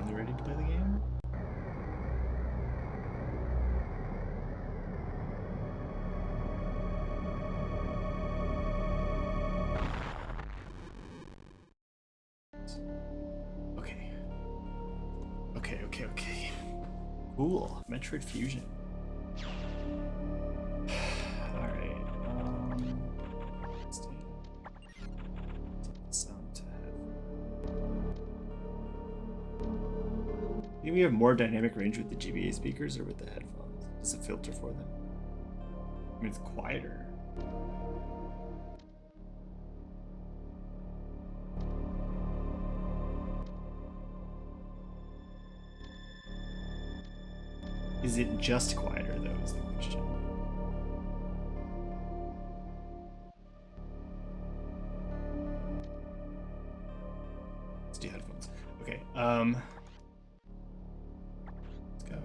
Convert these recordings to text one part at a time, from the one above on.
finally ready to play the game? Okay. Okay. Cool. Metroid Fusion. Alright. Let's do sound to have. Do we have more dynamic range with the GBA speakers or with the headphones? Does it filter for them? I mean, it's quieter. Is it just quieter, though, is the question. Let's do headphones. Okay, let's go.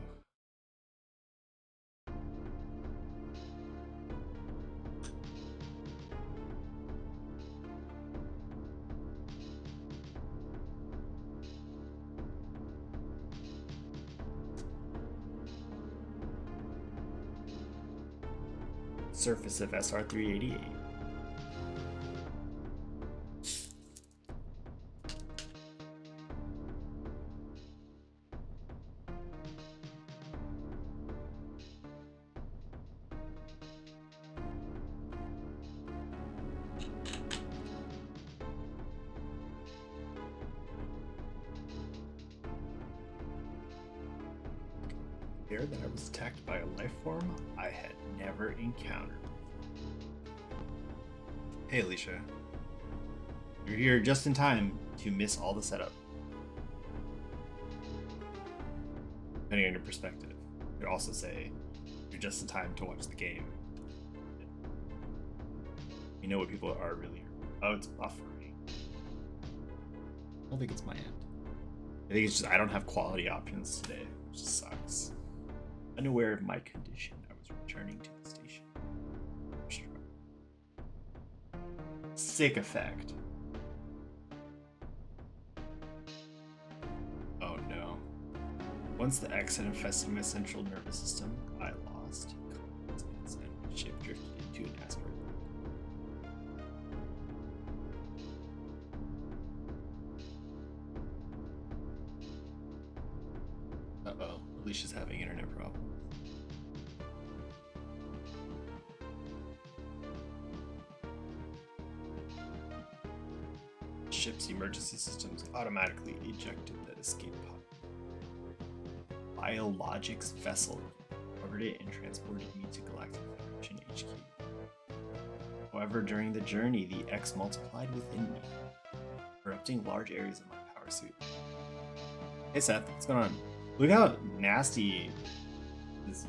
Surface of SR388. That I was attacked by a life form I had never encountered. Hey Alicia, you're here just in time to miss all the setup. Depending on your perspective, you could also say you're just in time to watch the game. You know what people are really. Oh, it's buffering. I don't think it's my end. I think it's just I don't have quality options today, which sucks. Unaware of my condition, I was returning to the station. Sick effect. Oh no. Once the X had infested my central nervous system, I lost confidence and my ship drifted into an asteroid. Uh-oh, Alicia's having internet problems. Ship's emergency systems automatically ejected that escape pod. Biologics vessel covered it and transported me to Galactic Federation HQ. However, during the journey, the X multiplied within me, corrupting large areas of my power suit. Hey Seth, what's going on? Look how nasty this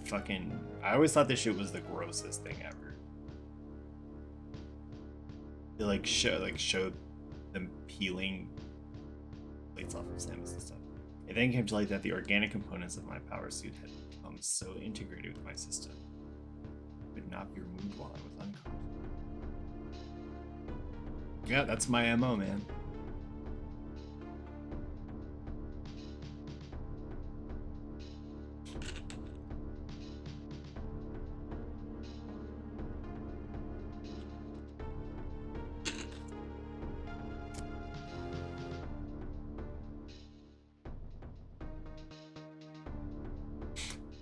fucking. I always thought this shit was the grossest thing ever. They showed them peeling plates off of Samus and stuff. It then came to light that the organic components of my power suit had become so integrated with my system, it could not be removed while I was unconscious. Yeah, that's my MO, man.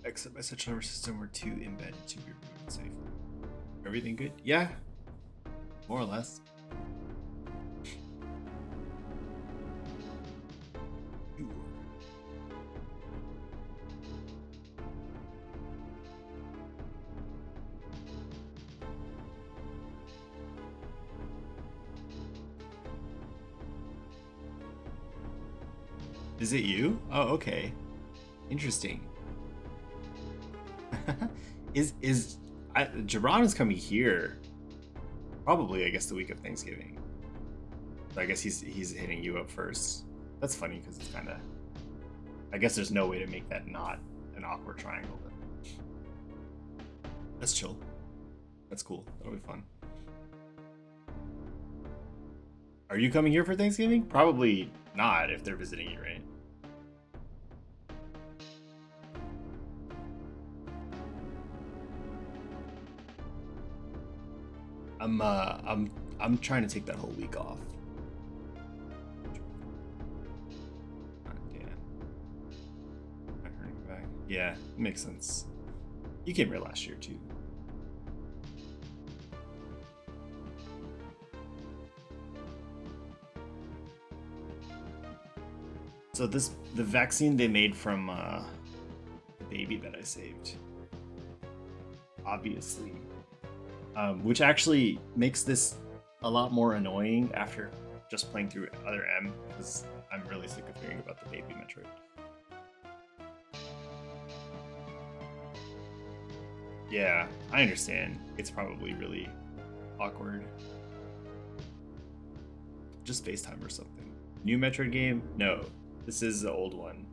Except my central nervous system were too embedded to be removed safely. Everything good? Yeah, more or less. Is it you? Oh, okay. Interesting. Jabron is coming here? Probably, I guess, the week of Thanksgiving. So I guess he's hitting you up first. That's funny because it's kind of. I guess there's no way to make that not an awkward triangle. But that's chill. That's cool. That'll be fun. Are you coming here for Thanksgiving? Probably not if they're visiting you, right? I'm uh I'm I'm trying to take that whole week off. God damn. I'm hurting back. Yeah, makes sense. You came here last year too. So the vaccine they made from the baby that I saved, obviously, which actually makes this a lot more annoying after just playing through Other M, because I'm really sick of hearing about the baby Metroid. Yeah, I understand. It's probably really awkward. Just FaceTime or something. New Metroid game? No, this is the old one.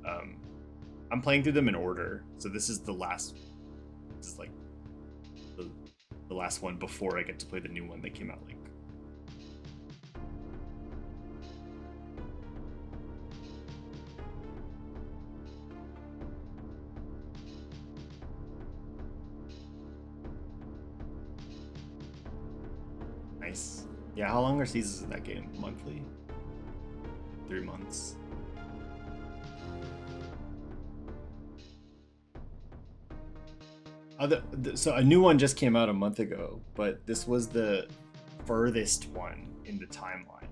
Um, I'm playing through them in order, so this is the last. This is like the last one before I get to play the new one that came out like. Nice. Yeah, how long are seasons in that game? Monthly? 3 months. So a new one just came out a month ago, but this was the furthest one in the timeline.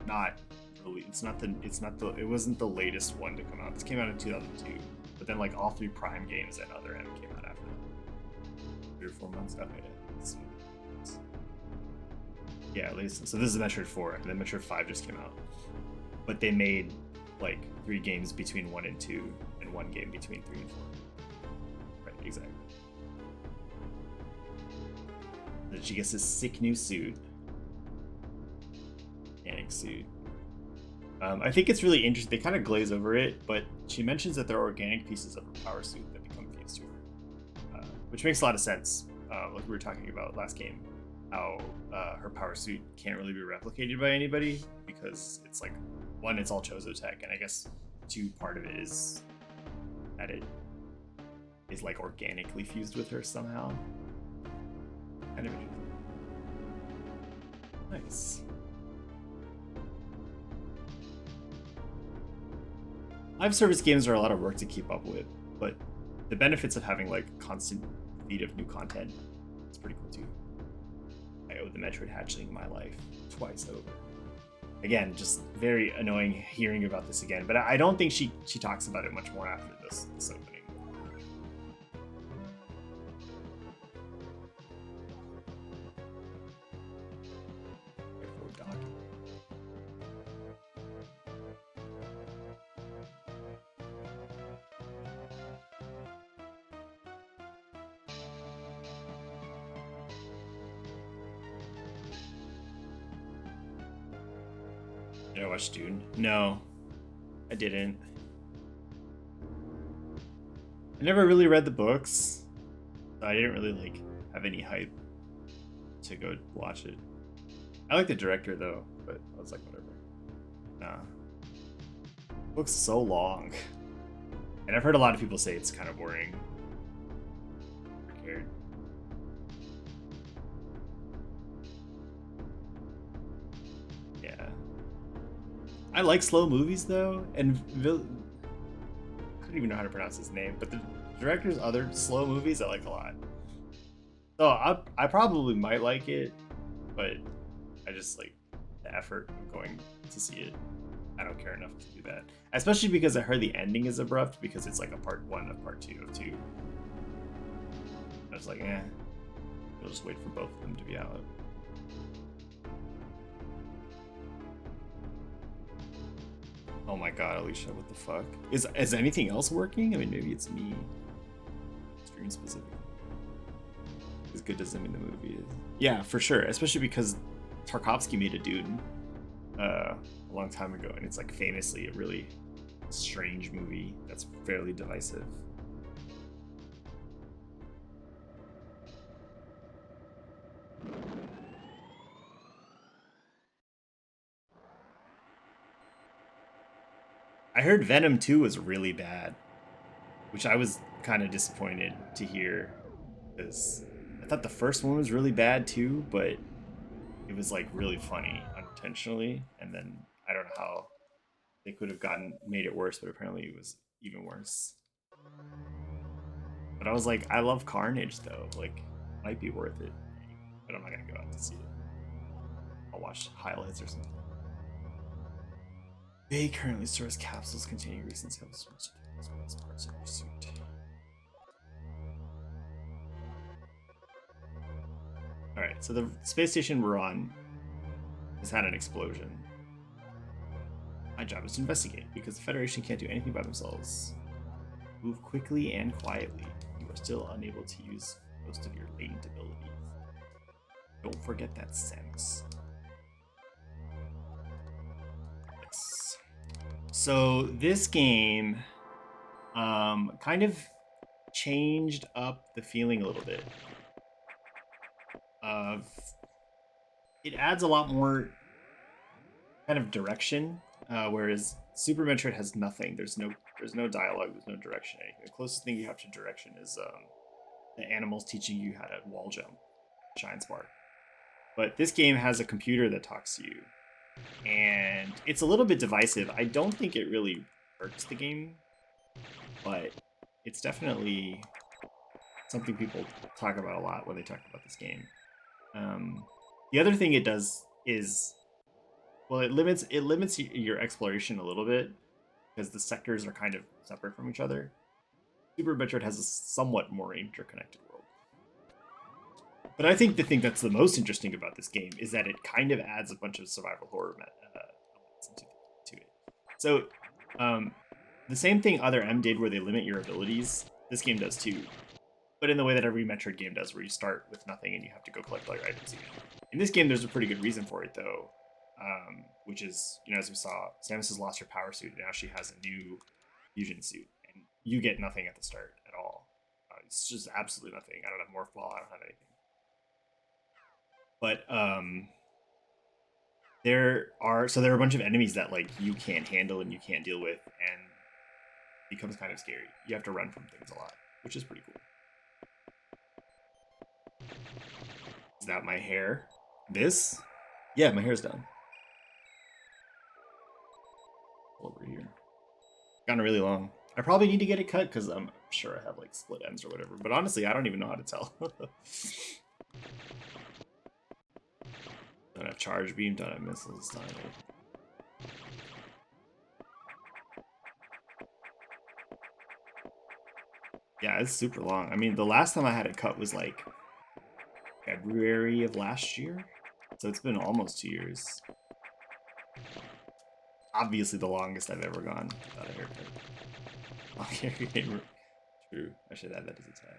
Not really. It wasn't the latest one to come out. This came out in 2002, but then like all three Prime games and Other M came out after that. 3 or 4 months. Okay, yeah, at least. So this is Metroid 4, and then Metroid 5 just came out. But they made like 3 games between 1 and 2, and 1 game between 3 and 4. Right, exactly. Then she gets this sick new suit. Panic suit. I think it's really interesting. They kind of glaze over it, but she mentions that there are organic pieces of her power suit that become fused to her, which makes a lot of sense. Like we were talking about last game, how her power suit can't really be replicated by anybody because it's like, one, it's all Chozo tech, and I guess 2, part of it is that it is like organically fused with her somehow. Kind of interesting. Nice. Live service games are a lot of work to keep up with, but the benefits of having like constant feed of new content, it's pretty cool too. I owe the Metroid hatchling my life twice over. Again, just very annoying hearing about this again, but I don't think she talks about it much more after this opening. Did I watch Dune? No, I didn't. I never really read the books, so I didn't really like have any hype to go watch it. I like the director though, but I was like, whatever. Nah. The book's so long. And I've heard a lot of people say it's kind of boring. Never cared. Yeah. I like slow movies though, and I don't even know how to pronounce his name, but the director's other slow movies I like a lot. So I probably might like it, but I just like the effort of going to see it. I don't care enough to do that. Especially because I heard the ending is abrupt because it's like a part 1 of part 2 of 2. I was like, we'll just wait for both of them to be out. Oh my god, Alicia, what the fuck? Is anything else working? I mean, maybe it's me. Stream specific. As good as the movie is. Yeah, for sure. Especially because Tarkovsky made a Dune a long time ago, and it's like famously a really strange movie that's fairly divisive. I heard Venom 2 was really bad, which I was kind of disappointed to hear, because thought the first one was really bad too, but it was like really funny unintentionally, and then I don't know how they could have made it worse, but apparently it was even worse. But I was like, I love Carnage though, like might be worth it, but I'm not gonna go out to see it. I'll watch highlights or something. They currently stores capsules containing recent sales parts of your suit. Alright, so the space station we're on has had an explosion. My job is to investigate, because the Federation can't do anything by themselves. Move quickly and quietly. You are still unable to use most of your latent abilities. Don't forget that, Samus. Yes. So this game kind of changed up the feeling a little bit. It adds a lot more kind of direction, whereas Super Metroid has nothing. There's no dialogue. There's no direction. Anything. The closest thing you have to direction is the animals teaching you how to wall jump, Shine Spark. But this game has a computer that talks to you, and it's a little bit divisive. I don't think it really hurts the game, but it's definitely something people talk about a lot when they talk about this game. The other thing it does is, well, it limits your exploration a little bit because the sectors are kind of separate from each other. Super Metroid has a somewhat more interconnected world. But I think the thing that's the most interesting about this game is that it kind of adds a bunch of survival horror elements to it. So, the same thing Other M did where they limit your abilities, this game does too. But in the way that every Metroid game does, where you start with nothing and you have to go collect all your items again. In this game, there's a pretty good reason for it, though, which is, as we saw, Samus has lost her power suit, and now she has a new fusion suit, and you get nothing at the start at all. It's just absolutely nothing. I don't have Morph Ball, I don't have anything. But there are a bunch of enemies that like you can't handle and you can't deal with, and it becomes kind of scary. You have to run from things a lot, which is pretty cool. Is that my hair? This? Yeah, my hair's done. Over here. Gotten really long. I probably need to get it cut because I'm sure I have like split ends or whatever. But honestly, I don't even know how to tell. Don't have charge beam, don't have missiles, don't have anything. Yeah, it's super long. I mean, the last time I had it cut was like February of last year. So it's been almost 2 years. Obviously the longest I've ever gone without a haircut. Okay, true. I should add that as a tag.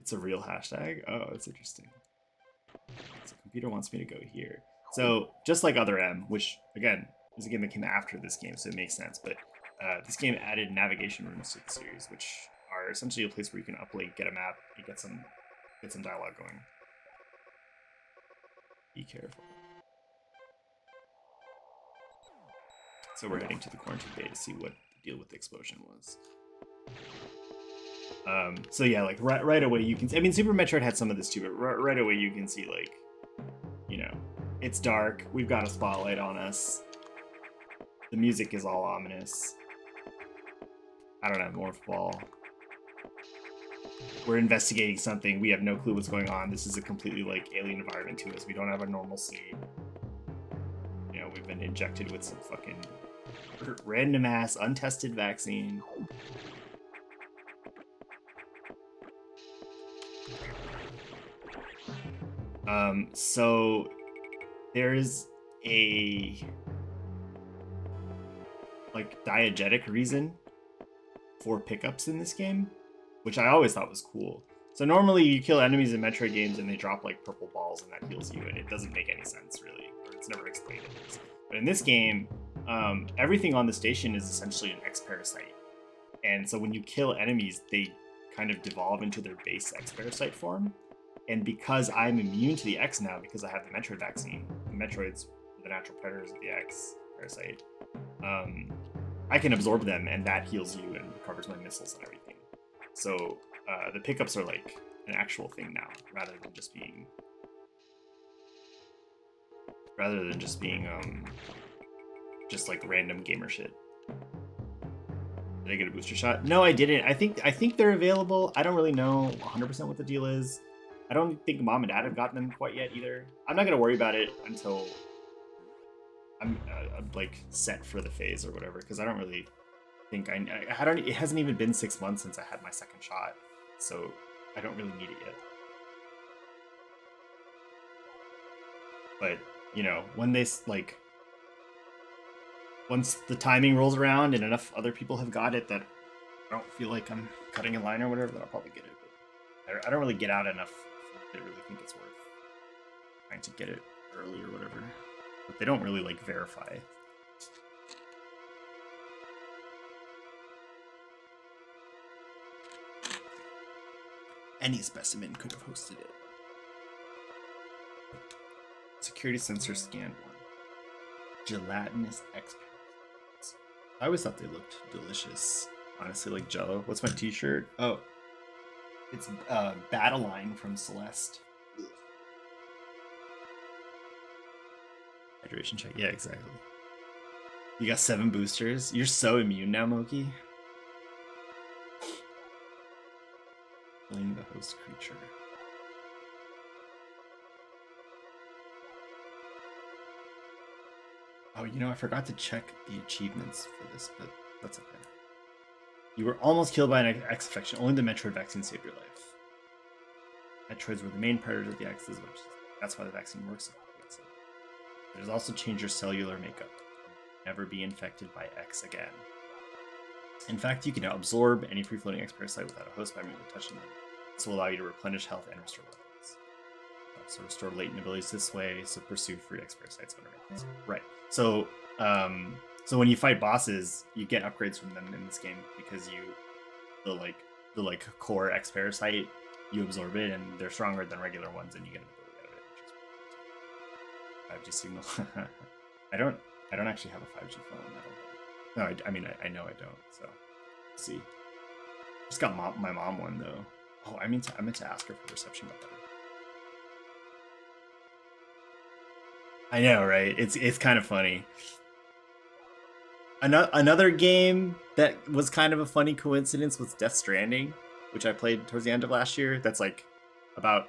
It's a real hashtag? Oh, that's interesting. So computer wants me to go here. So just like Other M, which again is a game that came after this game, so it makes sense. But this game added navigation rooms to the series, which are essentially a place where you can uplink, get a map, and get some dialogue going. Be careful. So we're heading to the quarantine bay to see what the deal with the explosion was. So yeah, like right away you can see, I mean, Super Metroid had some of this too, but right away you can see, like, it's dark, we've got a spotlight on us, the music is all ominous, I don't have Morph Ball, we're investigating something, we have no clue what's going on, this is a completely like alien environment to us, we don't have a normal suit, we've been injected with some fucking random ass untested vaccine. So there's a like diegetic reason for pickups in this game, which I always thought was cool. So normally you kill enemies in Metroid games and they drop like purple balls and that heals you, and it doesn't make any sense really, or it's never explained at least. But in this game, everything on the station is essentially an X parasite, and so when you kill enemies, they kind of devolve into their base X parasite form. And because I'm immune to the X now, because I have the Metroid vaccine, the Metroids are the natural predators of the X parasite, I can absorb them, and that heals you and recovers my missiles and everything. So the pickups are like an actual thing now, rather than just being just like random gamer shit. Did I get a booster shot? No, I didn't. I think they're available. I don't really know 100% what the deal is. I don't think mom and dad have gotten them quite yet either. I'm not gonna worry about it until I'm like set for the phase or whatever, because I don't really think I don't. It hasn't even been 6 months since I had my second shot, so I don't really need it yet. But you know, when they like, once the timing rolls around and enough other people have got it that I don't feel like I'm cutting in line or whatever, then I'll probably get it. But I don't really get out enough that I really think it's worth trying to get it early or whatever. But they don't really like verify. Any specimen could have hosted it. Security sensor scanned one. Gelatinous X. I always thought they looked delicious. Honestly, like Jello. What's my t-shirt? Oh. It's Battle Line from Celeste. Ugh. Hydration check. Yeah, exactly. You got 7 boosters. You're so immune now, Moki. Killing the host creature. Oh, you know, I forgot to check the achievements for this, but that's okay. You were almost killed by an X infection. Only the Metroid vaccine saved your life. Metroids were the main predators of the X's, which that's why the vaccine works so well. It has also changed your cellular makeup. Never be infected by X again. In fact, you can now absorb any free-floating X parasite without a host by merely touching them. This will allow you to replenish health and restore weapons. So restore latent abilities this way, so pursue free X parasites when it right. So so when you fight bosses, you get upgrades from them in this game because the core X parasite, you absorb it and they're stronger than regular ones and you get an ability out of it, which is 5G signal. I don't actually have a 5G phone. No, I mean I know I don't. So let's see. Just got my mom one though. Oh, I meant to ask her if her reception got better. I know, right? It's kind of funny. Another game that was kind of a funny coincidence was Death Stranding, which I played towards the end of last year. That's like about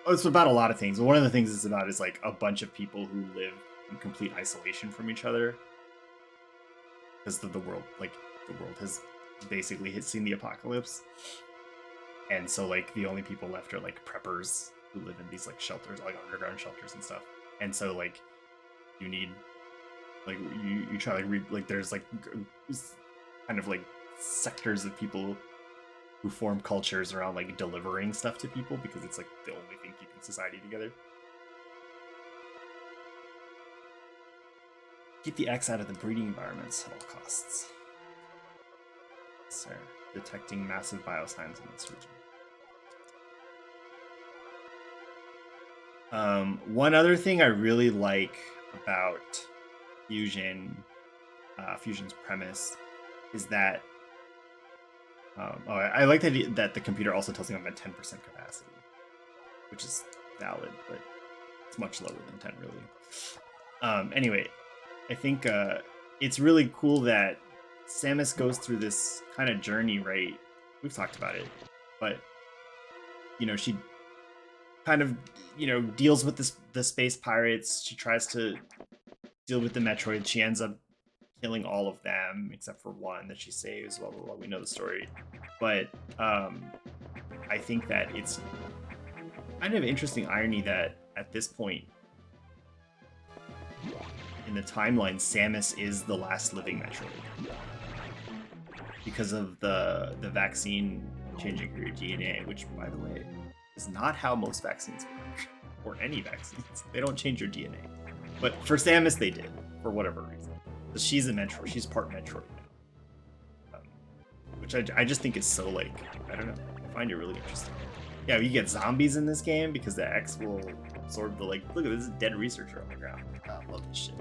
it's about a lot of things. But one of the things it's about is like a bunch of people who live in complete isolation from each other because the world has basically seen the apocalypse, and so like the only people left are like preppers who live in these like shelters, like underground shelters and stuff. And so like you need like you try like there's like kind of like sectors of people who form cultures around like delivering stuff to people because it's like the only thing keeping society together. Keep the X out of the breeding environments at all costs. Sir, detecting massive biosigns in this region. One other thing I really like about Fusion's premise is that I like that the computer also tells me I'm at 10% capacity, which is valid, but it's much lower than 10 really. Anyway, I think it's really cool that Samus goes through this kind of journey, right? We've talked about it, but you know, she kind of, you know, deals with the space pirates. She tries to deal with the Metroid. She ends up killing all of them except for one that she saves. Well, we know the story, but I think that it's kind of interesting irony that at this point in the timeline, Samus is the last living Metroid because of the vaccine changing her DNA, which, by the way, is not how most vaccines work, or any vaccines. They don't change your DNA. But for Samus, they did, for whatever reason. So she's a Metroid. She's part Metroid now. Which I just think is so, like, I don't know. I find it really interesting. Yeah, you get zombies in this game because the X will absorb the, like, look at this dead researcher on the ground. I love this shit.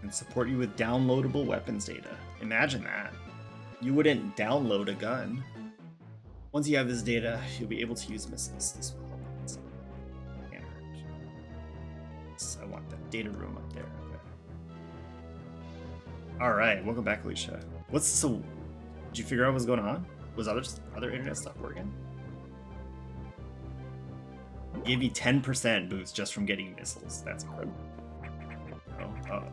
and support you with downloadable weapons data. Imagine that. You wouldn't download a gun. Once you have this data, you'll be able to use missiles. This will help. Can't hurt. I want that data room up there. Okay. All right, welcome back, Alicia. Did you figure out what's going on? Was other internet stuff working? Give you 10% boost just from getting missiles. That's incredible. Oh,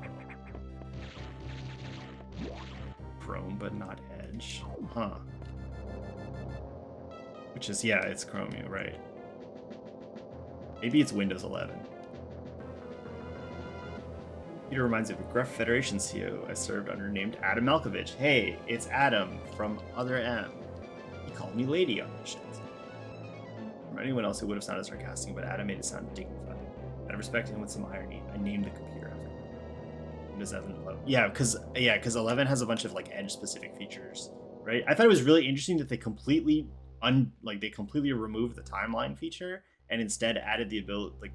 Chrome, but not Edge. Huh. Which is, yeah, it's Chromio, right? Maybe it's Windows 11. Peter reminds me of a Gruff Federation CO I served under named Adam Malkovich. Hey, it's Adam from Other M. He called me Lady on this shit. From anyone else who would have sounded sarcastic, but Adam made it sound dignified. Out of respect to him with some irony, I named the computer after him. Windows 11. Yeah, because 11 has a bunch of like Edge-specific features, right? I thought it was really interesting that they completely removed the timeline feature and instead added the ability, like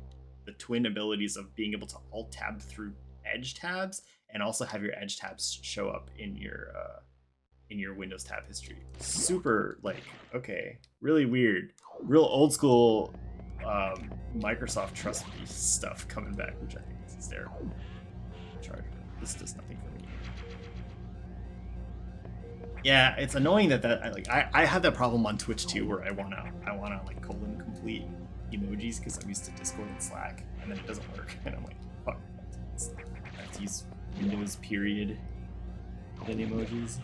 the twin abilities of being able to alt tab through Edge tabs and also have your Edge tabs show up in your Windows tab history. Super, like, okay, really weird, real old school Microsoft trust me stuff coming back, which I think is hysterical. Charger, this does nothing for me. Yeah, it's annoying that I have that problem on Twitch too, where I wanna like colon complete emojis because I'm used to Discord and Slack, and then it doesn't work, and I'm like, fuck, I have to use Windows period then emojis.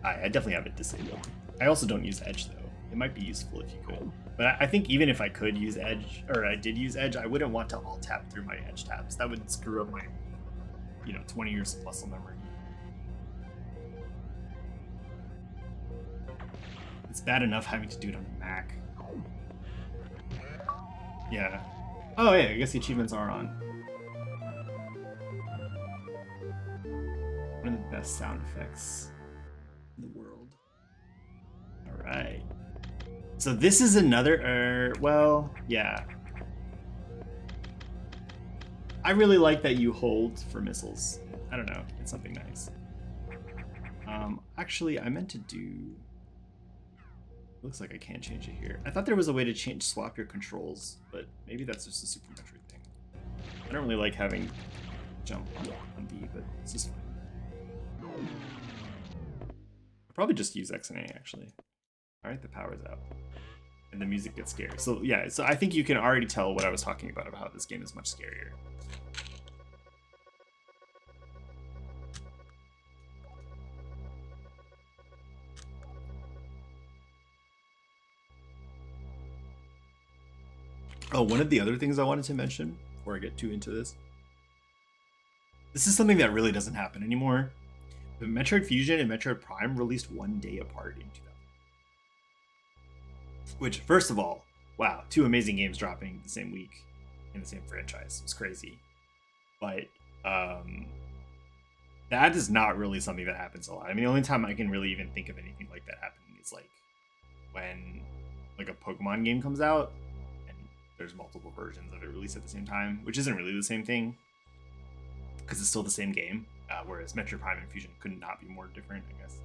I definitely have it disabled. I also don't use Edge though. It might be useful if you could, but I think even if I could use Edge, or I did use Edge, I wouldn't want to alt tab through my Edge tabs. That would screw up my 20 years of muscle memory. It's bad enough having to do it on a Mac. Yeah. Oh yeah, I guess the achievements are on. One of the best sound effects in the world. All right. So this is another, well, yeah. I really like that you hold for missiles. I don't know, it's something nice. Actually, I meant to do... Looks like I can't change it here. I thought there was a way to swap your controls, but maybe that's just a Super Metroid thing. I don't really like having jump on B, but it's just fine. I'll probably just use X and A, actually. Alright, the power's out. And the music gets scary. So yeah, so I think you can already tell what I was talking about how this game is much scarier. Oh, one of the other things I wanted to mention before I get too into this. This is something that really doesn't happen anymore. The Metroid Fusion and Metroid Prime released one day apart in 2000. Which, first of all, wow, two amazing games dropping the same week in the same franchise. It's crazy. But that is not really something that happens a lot. I mean, the only time I can really even think of anything like that happening is like when like a Pokemon game comes out and there's multiple versions of it released at the same time, which isn't really the same thing because it's still the same game. Whereas Metroid Prime and Fusion could not be more different, I guess.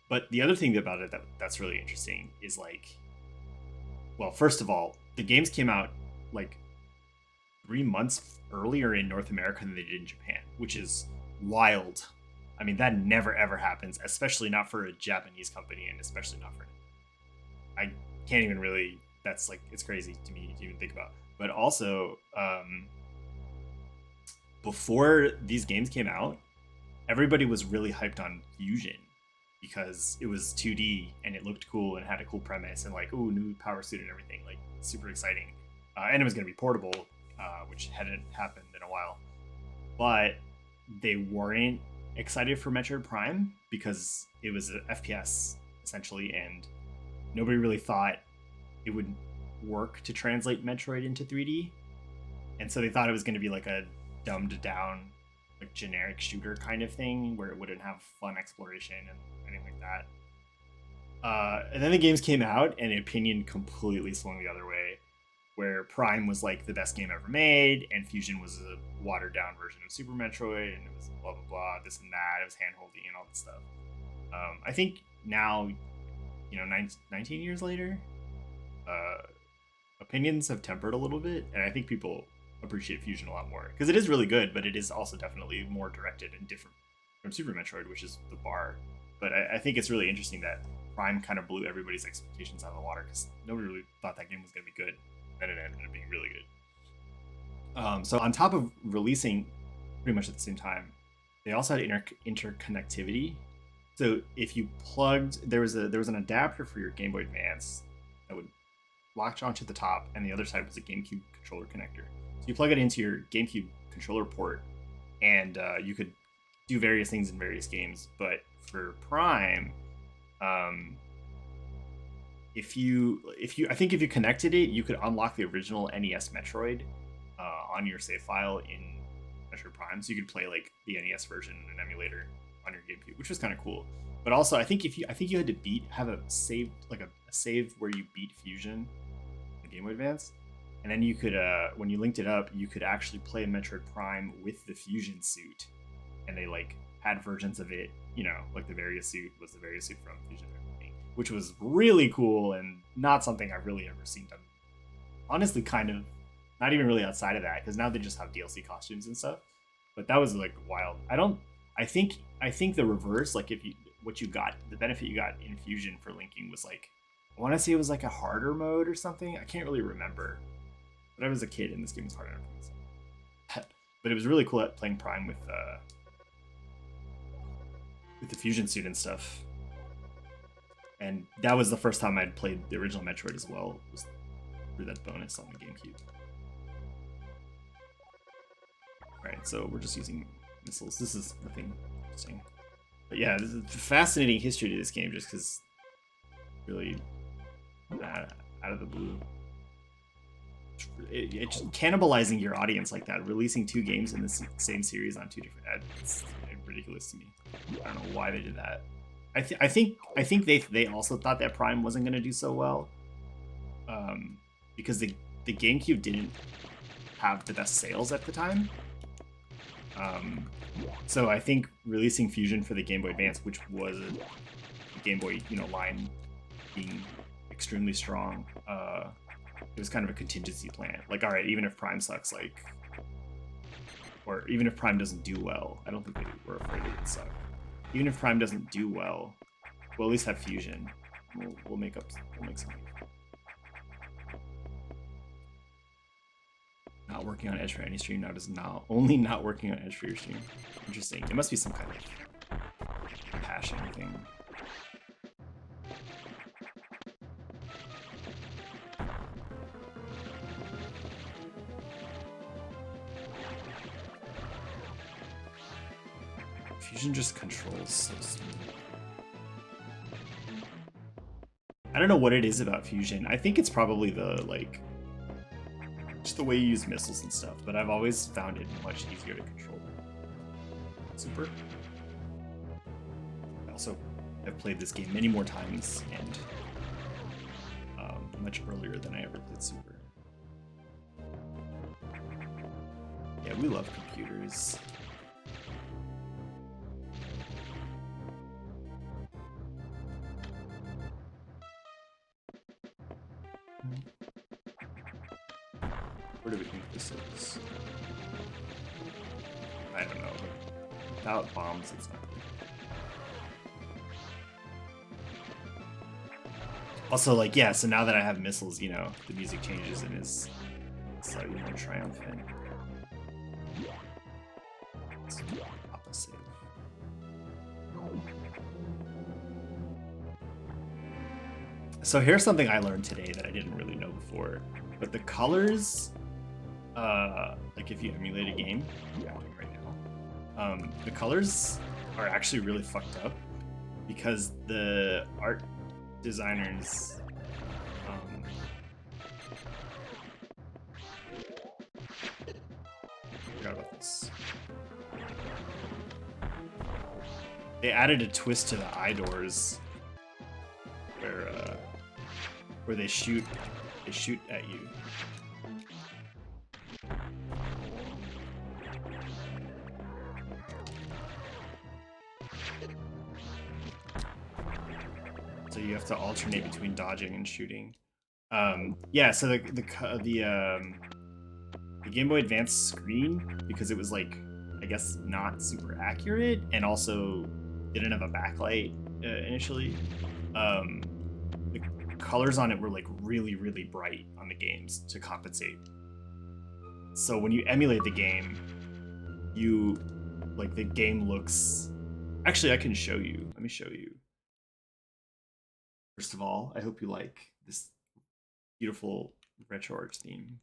But the other thing about it that's really interesting is like, well, first of all, the games came out like 3 months earlier in North America than they did in Japan, which is wild. I mean, that never ever happens, especially not for a Japanese company, and especially not for... I can't even really... That's like, it's crazy to me to even think about. But also, before these games came out, everybody was really hyped on Fusion because it was 2D and it looked cool and had a cool premise and like, ooh, new power suit and everything, like super exciting. And it was going to be portable, which hadn't happened in a while. But they weren't excited for Metroid Prime because it was an FPS essentially, and nobody really thought it would work to translate Metroid into 3D. And so they thought it was going to be like a dumbed down, like generic shooter kind of thing where it wouldn't have fun exploration and anything like that. And then the games came out and opinion completely swung the other way. where Prime was like the best game ever made, and Fusion was a watered down version of Super Metroid, and it was blah blah blah, this and that. It was hand holding and all that stuff. I think now, 19 years later, opinions have tempered a little bit, and I think people appreciate Fusion a lot more because it is really good, but it is also definitely more directed and different from Super Metroid, which is the bar. But I think it's really interesting that Prime kind of blew everybody's expectations out of the water because nobody really thought that game was going to be good, and it ended up being really good. So on top of releasing pretty much at the same time, they also had interconnectivity. So if you plugged, there was an adapter for your Game Boy Advance that would latch onto the top, and the other side was a GameCube controller connector. So you plug it into your GameCube controller port, and you could do various things in various games. But for Prime, if you connected it, you could unlock the original NES Metroid on your save file in Metroid Prime, so you could play like the NES version in an emulator on your GameCube, which was kind of cool. But also, I think you had to have a save, like a save where you beat Fusion, the Game Boy Advance, and then you could, when you linked it up, you could actually play Metroid Prime with the Fusion suit, and they like had versions of it, like the Varia suit was the Varia suit from Fusion, which was really cool and not something I've really ever seen done. Honestly, kind of not even really outside of that, because now they just have DLC costumes and stuff. But that was like wild. I think the reverse, like the benefit you got in Fusion for linking was like, I want to say it was like a harder mode or something. I can't really remember. But I was a kid and this game was hard enough for me. But it was really cool at playing Prime with the Fusion suit and stuff. And that was the first time I'd played the original Metroid as well, was through that bonus on the GameCube. Alright, so we're just using missiles. This is nothing interesting. But yeah, this is a fascinating history to this game just because really out of the blue. It's cannibalizing your audience like that, releasing two games in the same series on two different ads. It's ridiculous to me. I don't know why they did that. I think they also thought that Prime wasn't going to do so well, because the GameCube didn't have the best sales at the time. So I think releasing Fusion for the Game Boy Advance, which was a Game Boy line being extremely strong, it was kind of a contingency plan. Like, all right, even if Prime sucks, or even if Prime doesn't do well, I don't think they were afraid it would suck. Even if Prime doesn't do well, we'll at least have Fusion. We'll make something. Not working on Edge for any stream now does not only not working on Edge for your stream. Interesting. It must be some kind of passion thing. Fusion just controls so smooth. I don't know what it is about Fusion. I think it's probably just the way you use missiles and stuff, but I've always found it much easier to control than Super. I also have played this game many more times and much earlier than I ever played Super. Yeah, we love computers. Where do we think this is? I don't know. Without bombs, it's not good. Also, so now that I have missiles, the music changes and is slightly more triumphant. It's opposite. So here's something I learned today that I didn't really know before. But the colors, if you emulate a game, right now, the colors are actually really fucked up because the art designers forgot about this. They added a twist to the eye doors where they shoot they shoot at you. So you have to alternate between dodging and shooting. Yeah, so the Game Boy Advance screen, because it was like, I guess, not super accurate and also didn't have a backlight initially. The colors on it were like really, really bright on the games to compensate. So when you emulate the game, the game looks. Actually, I can show you. Let me show you. First of all, I hope you like this beautiful RetroArch theme.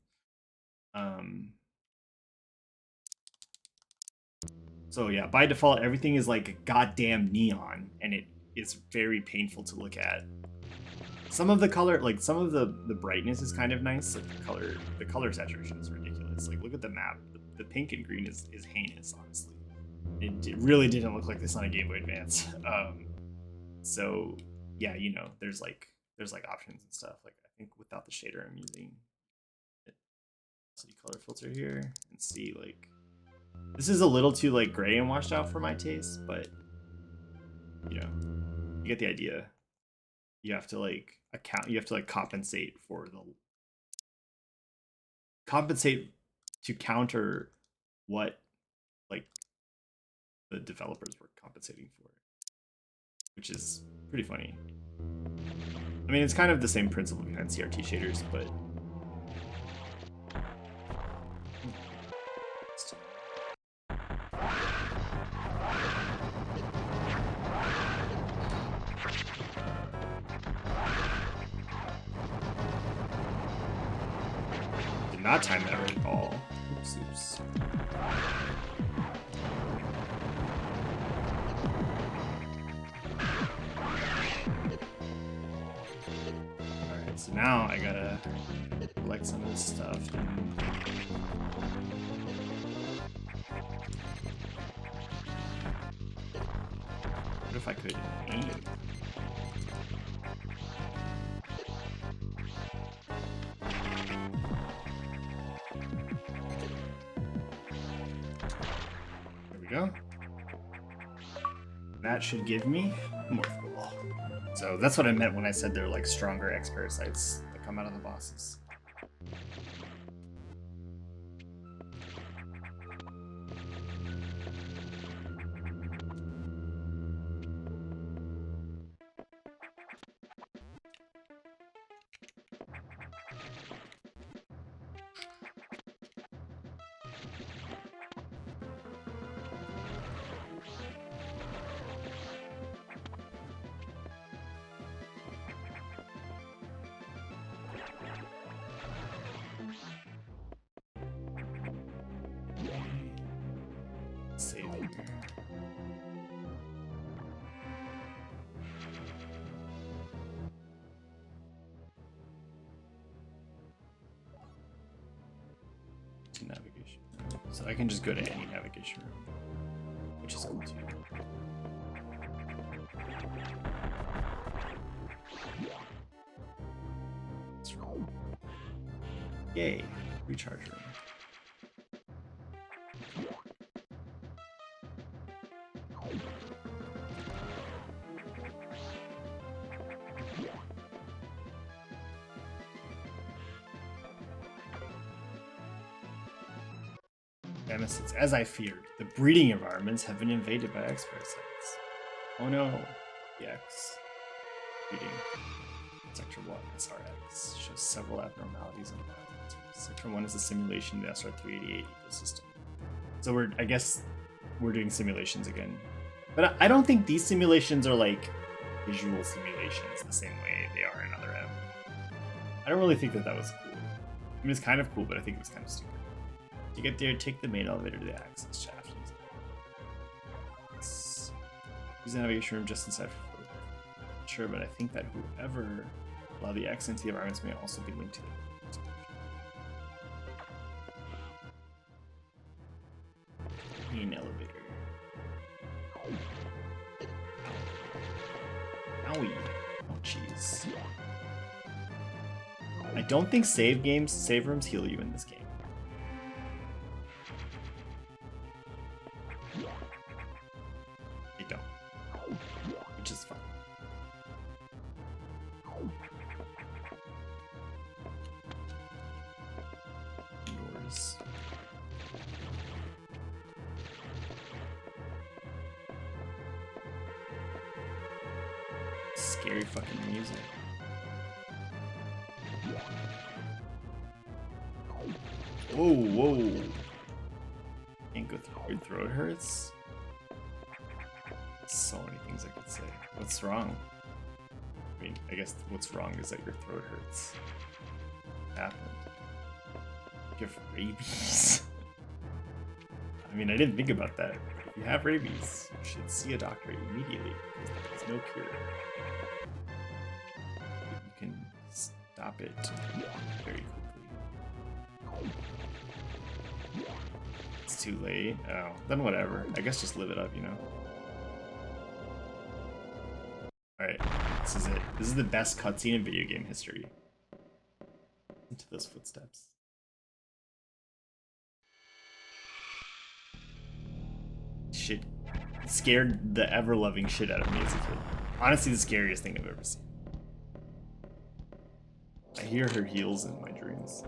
So yeah, by default, everything is like goddamn neon, and it is very painful to look at. Some of the color, like some of the brightness is kind of nice. Like the color saturation is ridiculous. Like look at the map. The pink and green is heinous, honestly. It really didn't look like this on a Game Boy Advance. So yeah, you know, there's like options and stuff. Like I think without the shader I'm using, color filter here and see like this is a little too like gray and washed out for my taste, but you know, you get the idea. You have to like compensate to counter what like the developers were compensating for, which is pretty funny. I mean, it's kind of the same principle behind CRT shaders, but did not time that right at all. Oops. Alright, so now I gotta collect some of this stuff. What if I could aim? There we go. That should give me more fuel. So that's what I meant when I said they're like stronger X parasites that come out of the bosses. Save here. To navigation. So I can just go to any navigation room, which is cool too. What's wrong? Yay, recharge room. Nemesis, as I feared, the breeding environments have been invaded by X parasites. Oh no, the X breeding. Sector 1, SRX, shows several abnormalities in the environment. Sector 1 is a simulation of the SR388 ecosystem. So I guess we're doing simulations again. But I don't think these simulations are like visual simulations the same way they are in other M. I don't really think that was cool. I mean, it's kind of cool, but I think it was kind of stupid. To get there, take the main elevator to the access shaft. Use the navigation room just inside for further. Sure, but I think that whoever allowed the X into the environments may also be linked to the main elevator. Owie. Oh, jeez. I don't think save rooms heal you in this game. They don't, which is fine. Yours. Scary fucking music. Whoa, whoa. Can't go through your throat hurts? So many things I could say. What's wrong? I mean, I guess what's wrong is that your throat hurts. What happened? You have rabies? I mean, I didn't think about that. If you have rabies, you should see a doctor immediately because there's no cure. You can stop it very quickly. It's too late. Oh, then whatever. I guess just live it up, you know? Alright, this is it. This is the best cutscene in video game history. Into those footsteps. Shit scared the ever-loving shit out of me as a kid. Honestly, the scariest thing I've ever seen. I hear her heels in my dreams.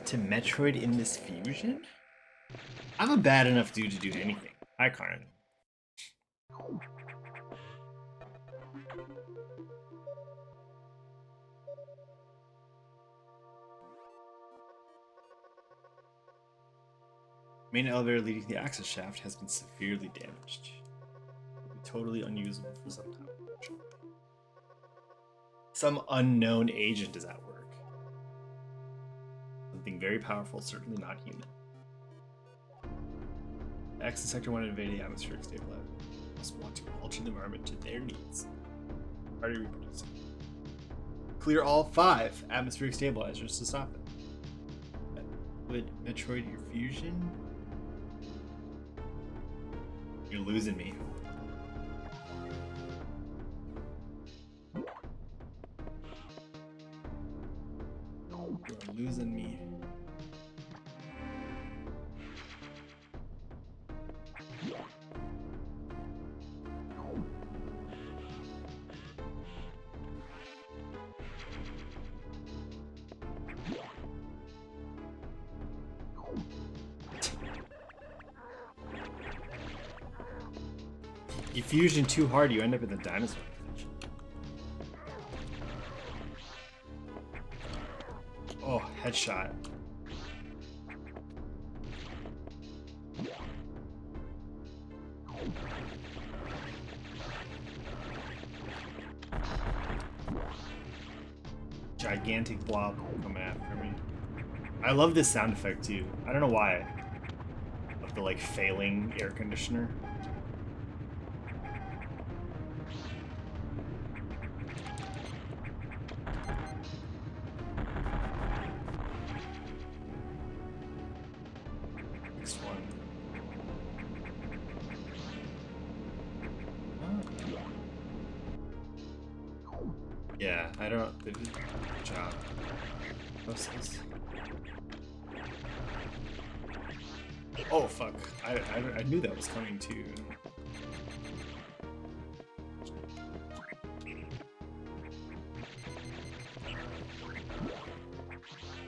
To Metroid in this fusion? I'm a bad enough dude to do anything. Hi, Karn. Main elevator leading to the access shaft has been severely damaged. It will be totally unusable for some time. Some unknown agent is at work. Something very powerful, certainly not human. Access sector 1 invade the atmospheric stabilizer. Must want to alter the environment to their needs. Already reproducing. Clear all 5 atmospheric stabilizers to stop it. Would Metroid your fusion? You're losing me. You're losing me. You fusion too hard, you end up in the dinosaur dimension. Oh, headshot. Gigantic blob coming after me. I love this sound effect too. I don't know why. Of the like failing air conditioner. Next one. Oh. Yeah, I don't. They did a good job. What's this? Oh fuck! I knew that was coming too.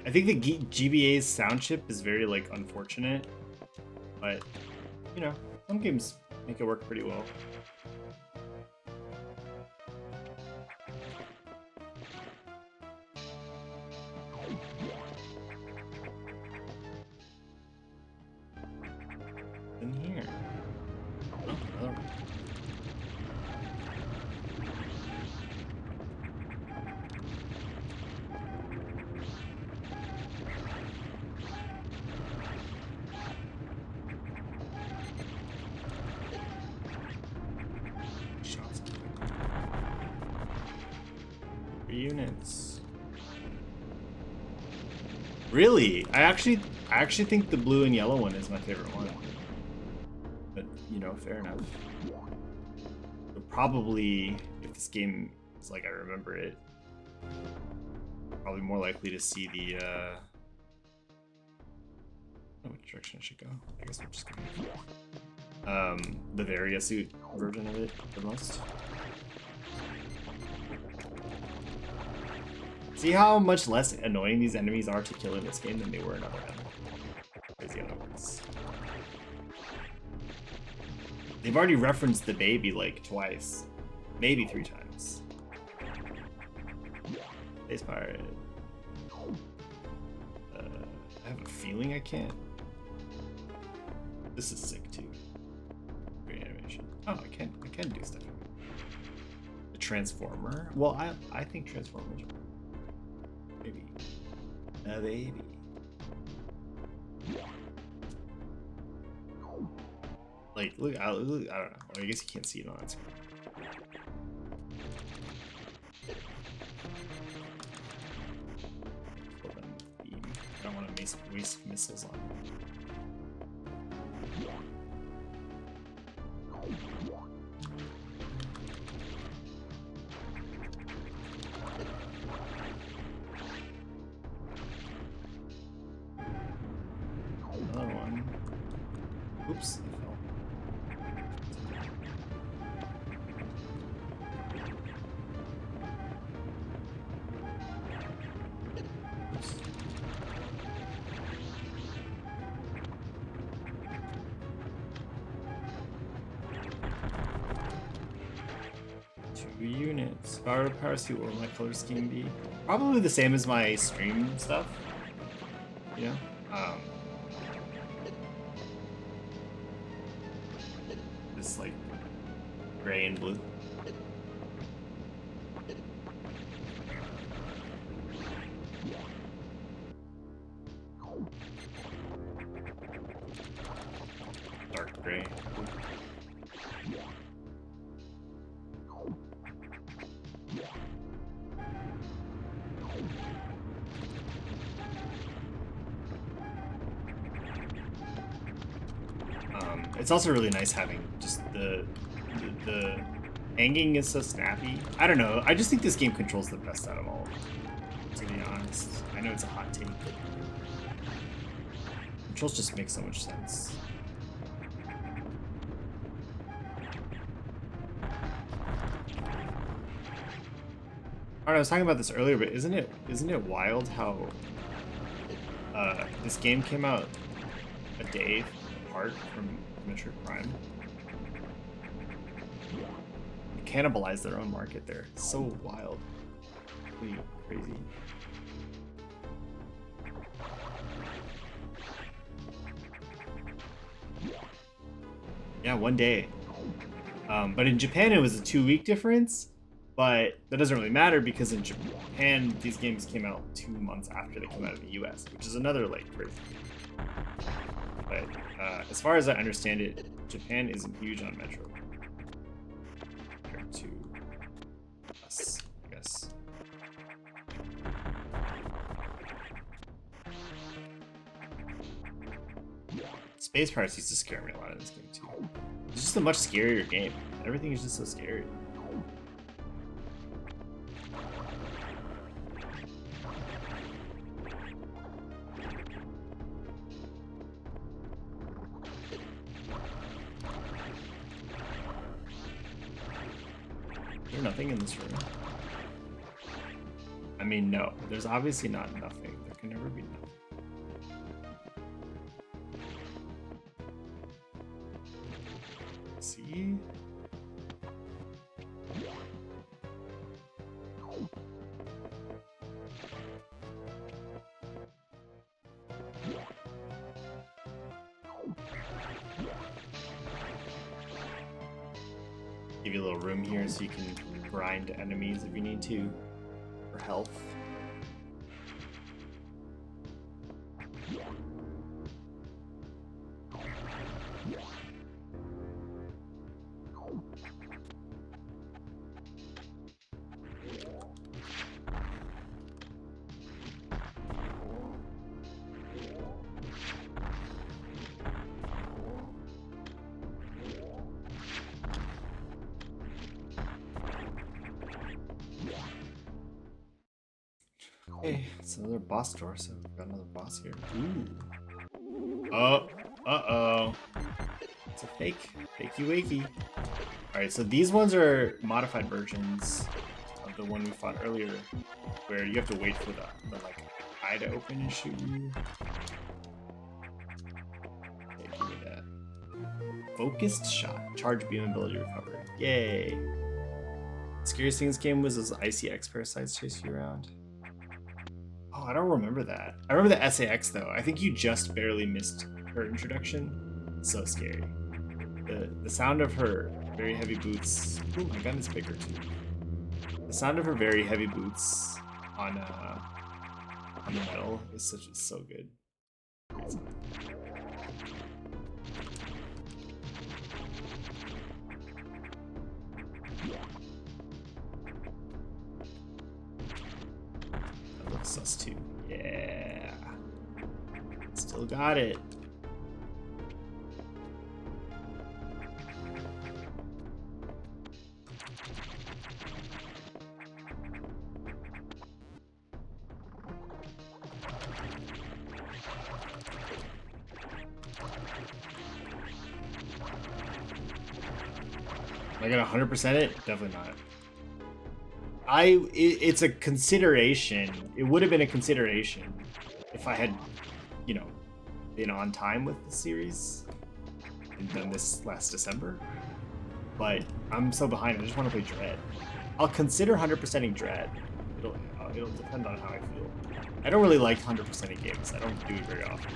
I think the GBA's sound chip is very like unfortunate, but you know, some games make it work pretty well. In here. Oh, another one. 3 units. Really? I actually think the blue and yellow one is my favorite one. But, you know, fair enough. But probably, if this game is like I remember it, probably more likely to see the, I don't know which direction I should go. I guess we're just gonna the Variasuit version of it the most. See how much less annoying these enemies are to kill in this game than they were in other crazy other ones. They've already referenced the baby like twice, maybe 3 times. Space pirate. I have a feeling I can't. This is sick too. Great animation. Oh, I can do stuff. The Transformer. Well, I think Transformers. Maybe. A baby. Like, look, I don't know. I guess you can't see it on that screen. I don't want to waste missiles on it. Another one. Oops, I fell. Oops. Two units. If I were to power suit, what would my color scheme be? Probably the same as my stream stuff. You know? Just like gray and blue. Dark gray. It's also really nice having just the hanging is so snappy. I don't know. I just think this game controls the best out of all of them, to be honest. I know it's a hot take, but controls just make so much sense. Alright, I was talking about this earlier, but isn't it wild how this game came out a day apart from Metroid Prime? They cannibalized their own market there. It's so wild. Really crazy. Yeah, one day. But in Japan it was a 2-week difference, but that doesn't really matter because in Japan these games came out 2 months after they came out of the US, which is another like crazy. But as far as I understand it, Japan isn't huge on Metro compared to us, I guess. Space pirates used to scare me a lot in this game too. It's just a much scarier game. Everything is just so scary. Is there nothing in this room? I mean, no. There's obviously not nothing. There can never be nothing. See? Give you a little room here so you can grind enemies if you need to for health. Okay, it's another boss door, so we've got another boss here. Ooh. Oh, uh-oh. It's a fakey wakey. Alright, so these ones are modified versions of the one we fought earlier, where you have to wait for the like eye to open and shoot you. Okay, give me that. Focused shot. Charge beam ability recovery. Yay. The scariest thing in this game was those icy X parasites chase you around. Oh, I don't remember that. I remember the SAX though. I think you just barely missed her introduction. So scary. The sound of her very heavy boots. Ooh, my gun is bigger too. The sound of her very heavy boots on the metal is so good. Crazy. That looks sus too. Yeah. Still got it. Am I gonna 100% it? Definitely not. It's a consideration. It would have been a consideration if I had, you know, been on time with the series and done this last December. But I'm so behind. I just want to play Dread. I'll consider 100%ing Dread. It'll depend on how I feel. I don't really like 100%ing games. I don't do it very often.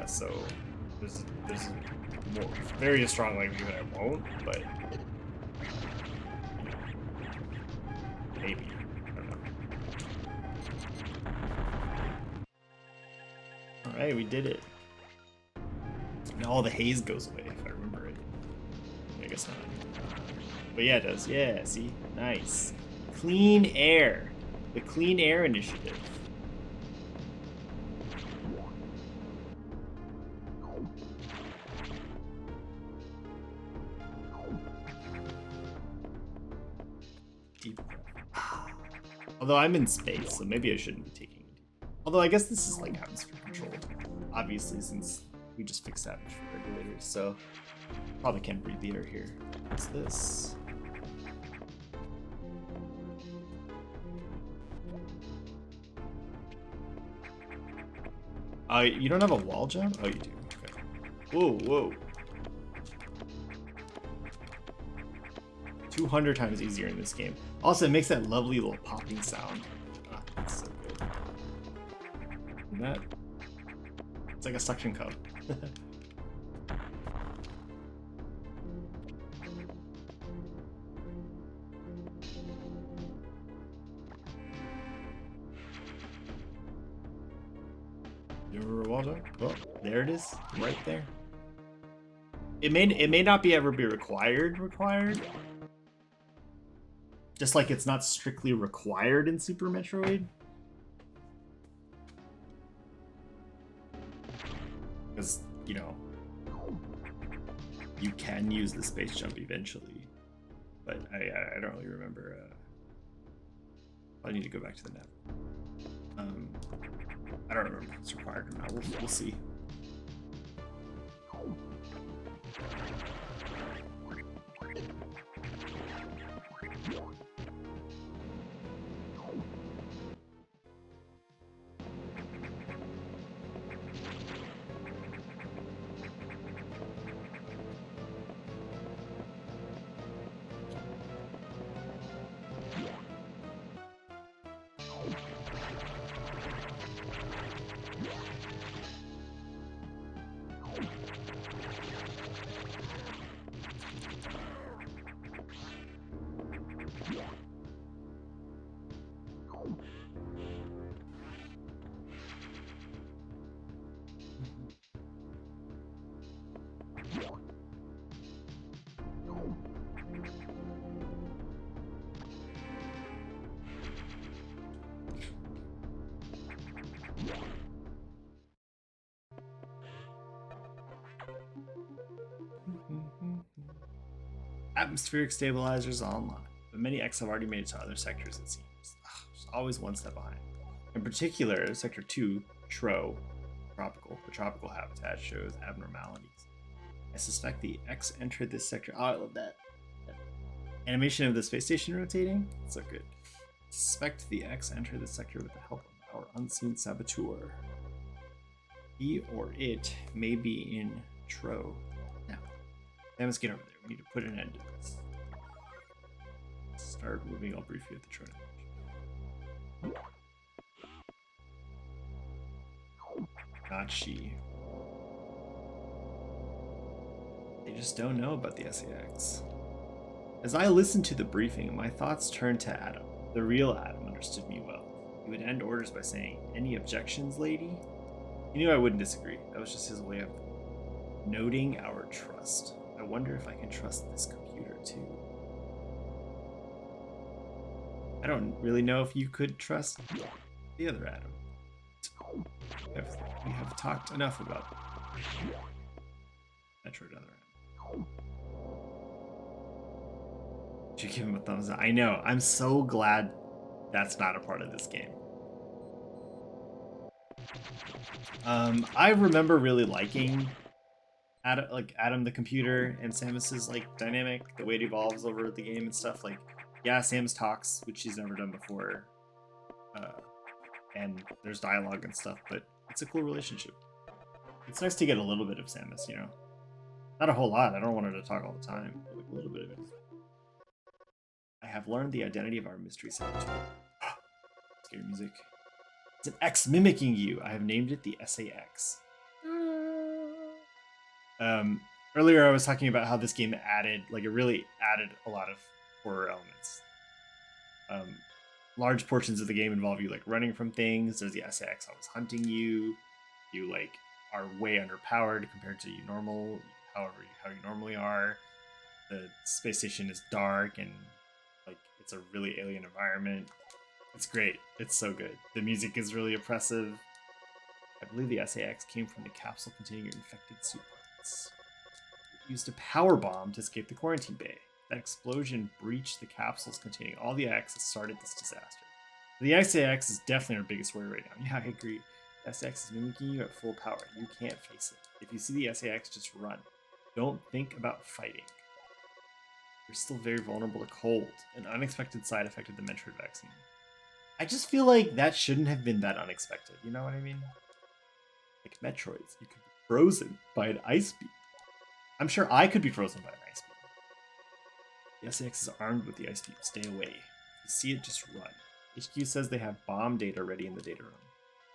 So there's more very strong likelihood I won't, but maybe. I don't know. Alright, we did it. Now all the haze goes away if I remember it. I guess not. But yeah, it does. Yeah, see? Nice. Clean air. The Clean Air Initiative. Deep breath. Although I'm in space, so maybe I shouldn't be taking it. Although I guess this is like atmosphere controlled, obviously, since we just fixed atmosphere regulators, so probably can't breathe the air here. What's this? You don't have a wall jump? Oh, you do. Okay. Whoa, whoa. 200 times easier in this game. Also, it makes that lovely little popping sound. Ah, that's so good. And that, it's like a suction cup. You ever wall jump? Oh, there it is, right there. It may not be ever be required. Just like it's not strictly required in Super Metroid. Because, you know, you can use the space jump eventually. But I don't really remember. I need to go back to the net. I don't remember if it's required or not. We'll see. Atmospheric stabilizers online, but many X have already made it to other sectors, it seems. Ugh, there's always one step behind. In particular, Sector 2, Tro, tropical. The tropical habitat shows abnormalities. I suspect the X entered this sector. Oh, I love that. Animation of the space station rotating. So good. Suspect the X entered the sector with the help of our unseen saboteur. He or it may be in Tro. Now, let's get over there. We need to put an end to this. Start moving. I'll brief you at the Tro. Not she. They just don't know about the SAX. As I listened to the briefing, my thoughts turned to Adam. The real Adam understood me well. He would end orders by saying, "Any objections, lady?" He knew I wouldn't disagree. That was just his way of noting our trust. I wonder if I can trust this computer too. I don't really know if you could trust the other Adam. We have talked enough about Metroid other Adam. Should give him a thumbs up. I know. I'm so glad that's not a part of this game. I remember really liking Adam the computer and Samus's like dynamic, the way it evolves over the game and stuff. Like, yeah, Samus talks, which she's never done before, and there's dialogue and stuff, but it's a cool relationship. It's nice to get a little bit of Samus, you know, not a whole lot. I don't want her to talk all the time, but like a little bit of it. I have learned the identity of our mystery saboteur. Scary music. It's an X mimicking you. I have named it the SAX. Earlier I was talking about how this game added, like, it really added a lot of horror elements. Large portions of the game involve you like running from things. There's the SAX always hunting you. You like are way underpowered compared to how you normally are. The space station is dark and like it's a really alien environment. It's great. It's so good. The music is really oppressive. I believe the SAX came from the capsule containing your infected suit parts. It used a power bomb to escape the quarantine bay. That explosion breached the capsules containing all the X that started this disaster. The SAX is definitely our biggest worry right now. Yeah, I agree. The SAX is mimicking you at full power. You can't face it. If you see the SAX, just run. Don't think about fighting. You're still very vulnerable to cold, an unexpected side effect of the Metroid vaccine. I just feel like that shouldn't have been that unexpected. You know what I mean? Like Metroids, you could be frozen by an ice beam. I'm sure I could be frozen by an ice beam. The SAX is armed with the ice beam. Stay away. If you see it, just run. HQ says they have bomb data ready in the data room.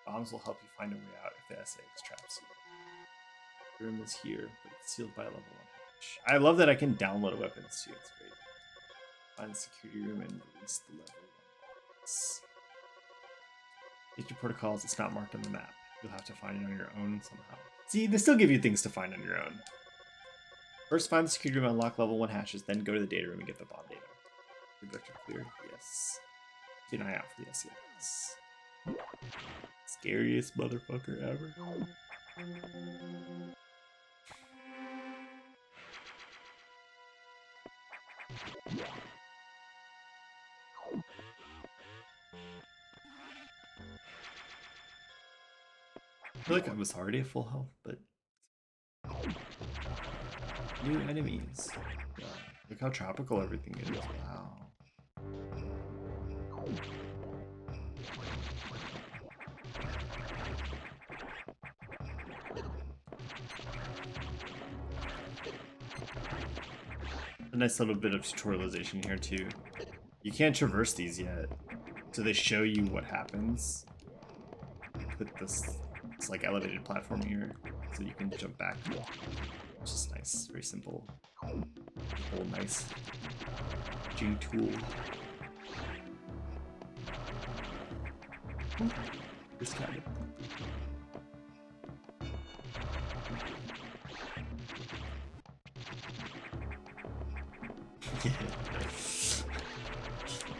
Bombs will help you find a way out if the SAX traps you. The room is here, but it's sealed by a level 1 hatch. I love that I can download weapons too. It's great. Find the security room and release the level 1. HQ protocols, it's not marked on the map. You'll have to find it on your own somehow. See, they still give you things to find on your own. First, find the security room, unlock level 1 hatches, then go to the data room and get the bomb data. Objective cleared? Yes. Keep an eye out for the SCS. Scariest motherfucker ever. I feel like I was already at full health, but new enemies. Yeah. Look how tropical everything is. Wow. A nice little bit of tutorialization here too. You can't traverse these yet, so they show you what happens. Put this like elevated platform here, so you can jump back. Which is nice, very simple. Whole nice G tool. This kind of.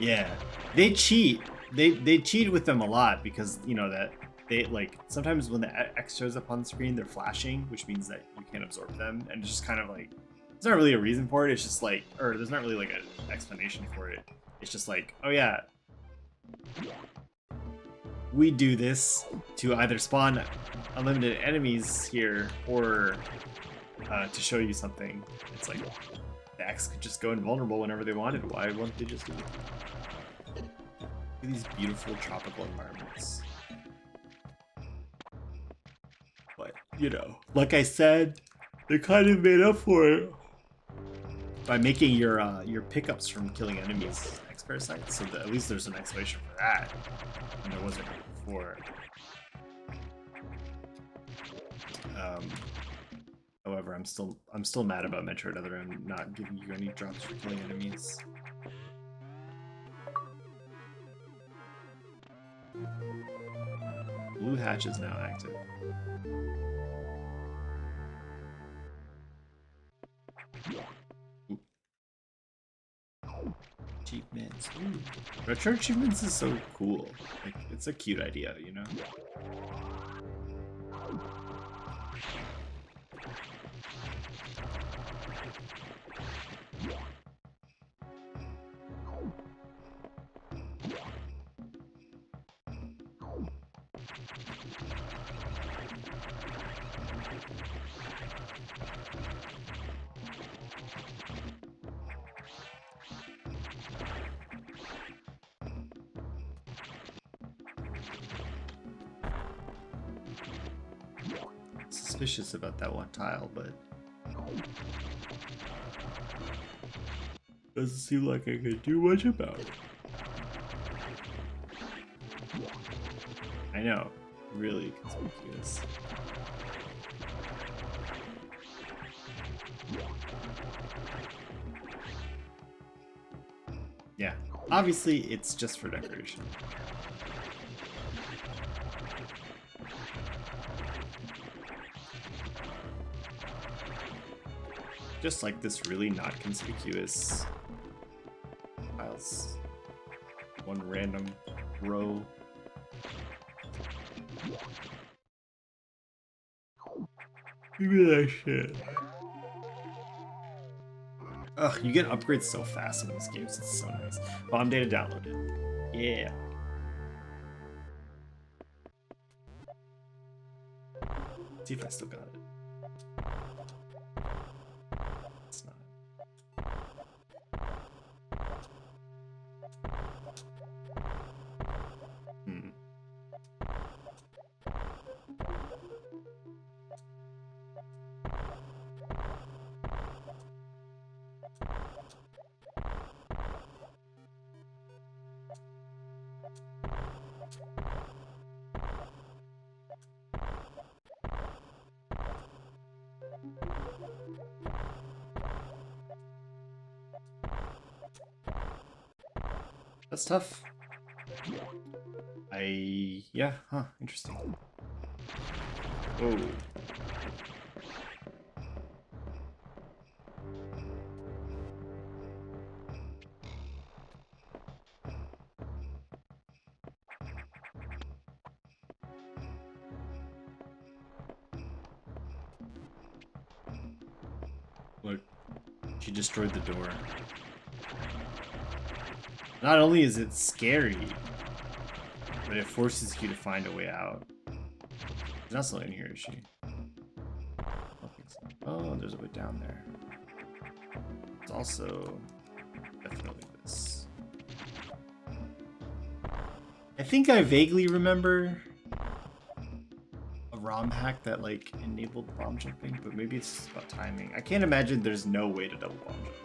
Yeah, they cheat. They cheat with them a lot because you know that they like sometimes when the X shows up on the screen, they're flashing, which means that you can't absorb them, and it's just kind of like there's not really a reason for it. It's just like, or there's not really like an explanation for it. It's just like, oh yeah, we do this to either spawn unlimited enemies here or to show you something. It's like the X could just go invulnerable whenever they wanted. Why wouldn't they just do it? Look at these beautiful tropical environments. But, you know, like I said, they kind of made up for it by making your pickups from killing enemies X-Parasites, so that at least there's an explanation for that, and there wasn't before. However, I'm still mad about Metroid Other M not giving you any drops for killing enemies. Blue hatch is now active. Ooh. Achievements. Ooh. Retro achievements is so cool. Like, it's a cute idea, you know? Suspicious about that one tile, but doesn't seem like I could do much about it. I know, really conspicuous. Yeah, obviously it's just for decoration. Just like this really not conspicuous tiles. One random row. Look at that shit. Ugh, you get upgrades so fast in these games. It's so nice. Bomb data downloaded. Yeah. See if I still got it. It's not. That's tough. Yeah, huh, interesting. Whoa. Look, she destroyed the door. Not only is it scary, but it forces you to find a way out. She's not still in here, is she? I don't think so. Oh, there's a way down there. It's also definitely this. I think I vaguely remember a ROM hack that like enabled bomb jumping, but maybe it's just about timing. I can't imagine there's no way to double bomb jump.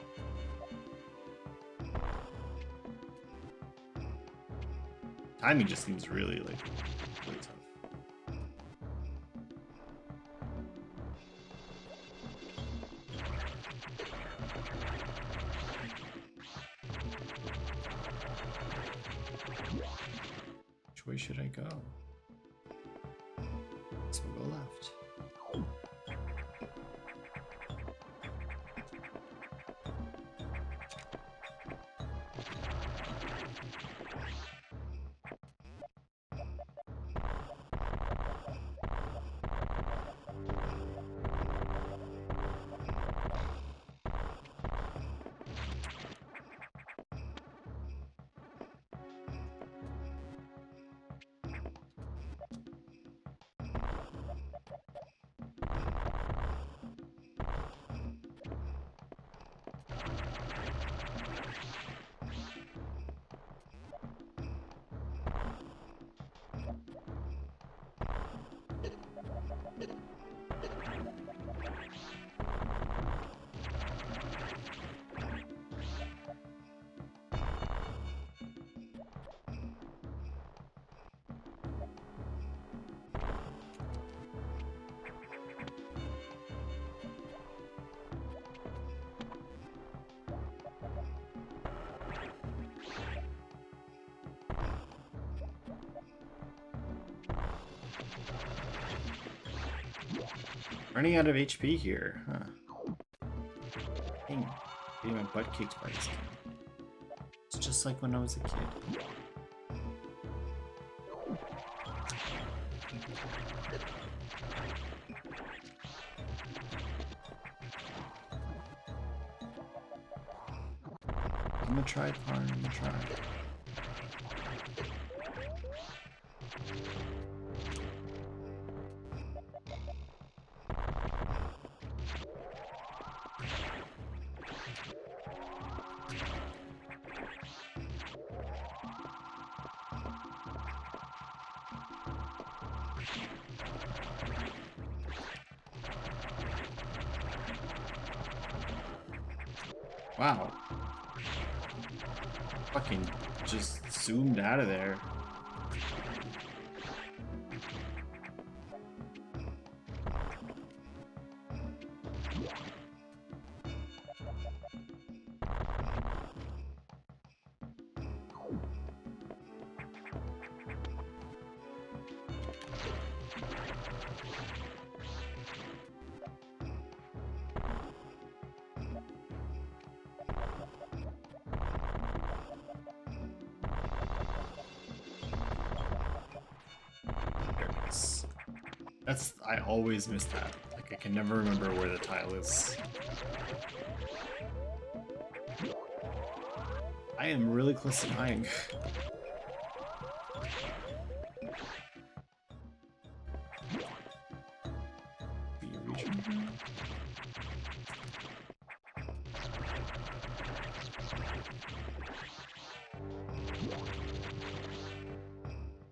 Timing just seems really really tough. Which way should I go? So we'll go left. Running out of HP here, huh? Dang, getting my butt kicked by this guy. It's just like when I was a kid. I'm gonna try, Karn, I'm gonna try. Wow. Fucking just zoomed out of there. I always miss that. Like, I can never remember where the tile is. I am really close to dying. Be you reach me?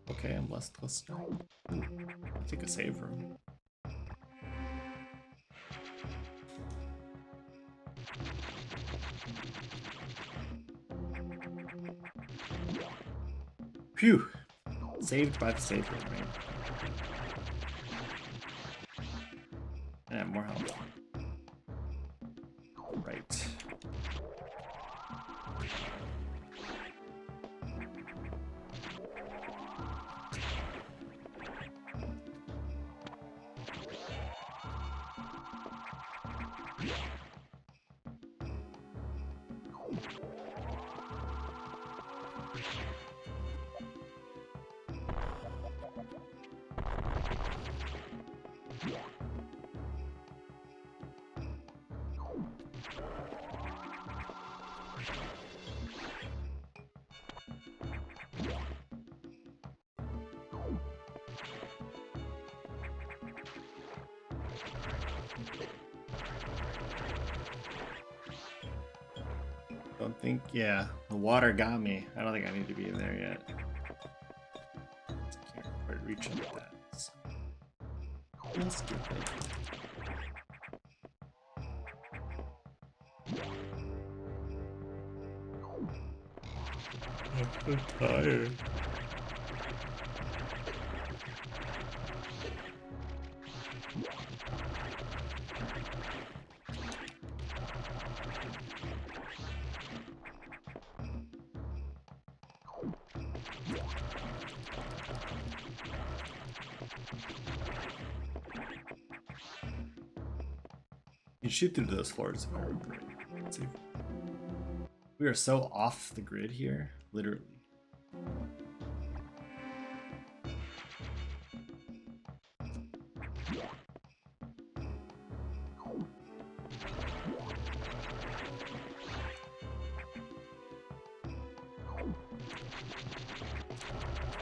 Okay, I'm less close to dying. I'll take a save room. Phew! Saved by the save room, right? And I have more health. Right. Don't think, yeah, the water got me. I don't think I need to be in there yet. I can't quite reach up that. So. Let's get it. I'm so tired. You shoot through those floors if I remember right. Let's see. We are so off the grid here, literally.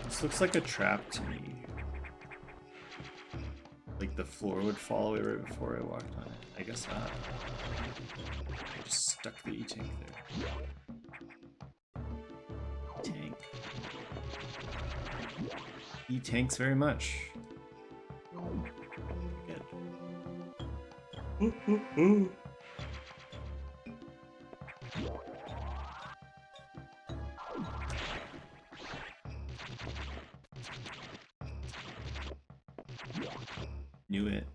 This looks like a trap to me. Like the floor would fall away right before I walked on it. I guess not. I just stuck the E-tank there. E-tank. E-tanks very much. Knew it.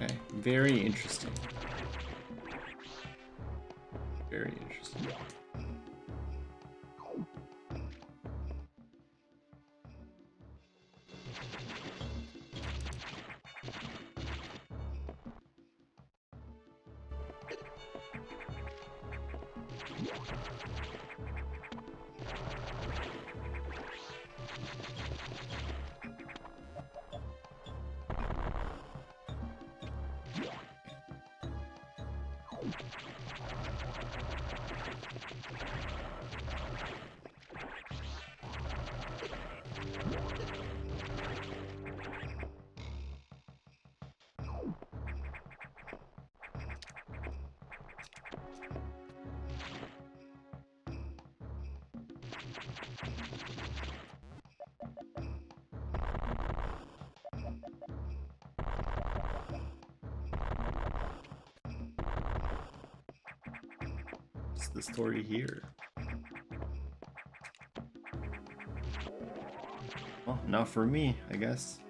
Okay. Very interesting. Very interesting. What's the story here? Well, not for me, I guess.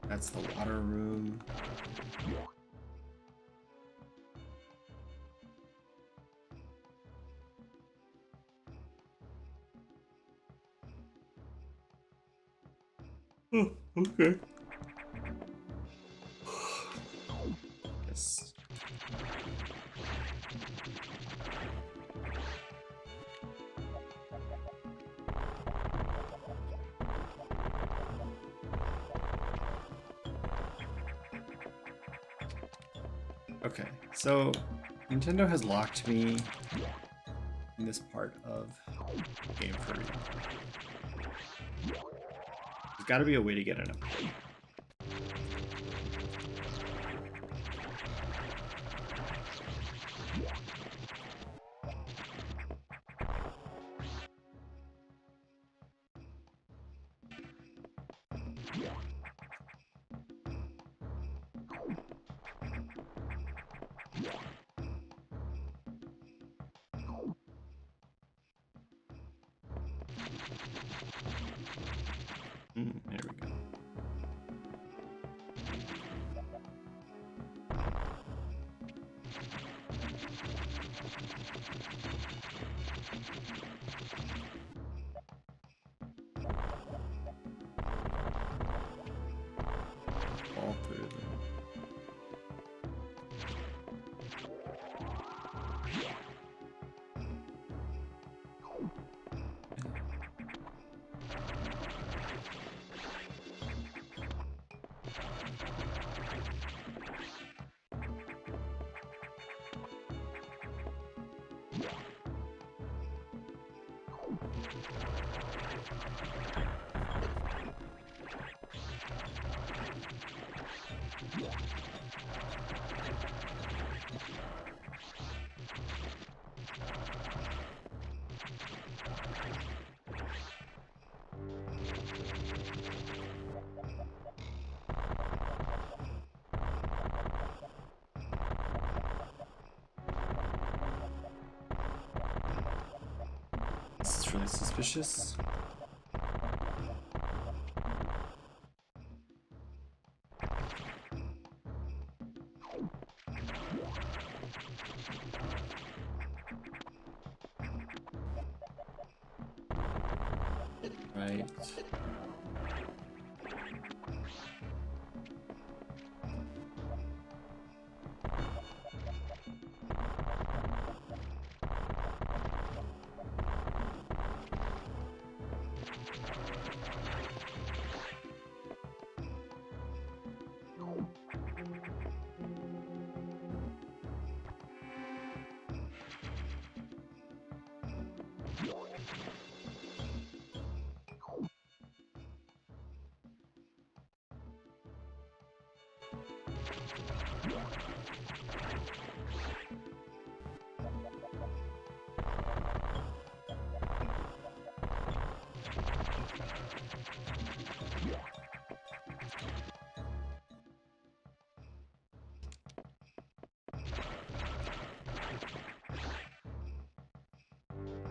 That's the water room. Oh, okay. Yes. Okay, so Nintendo has locked me in this part of the game for a reason. There's got to be a way to get an upgrade. There we go. All through them. This is really suspicious. Right.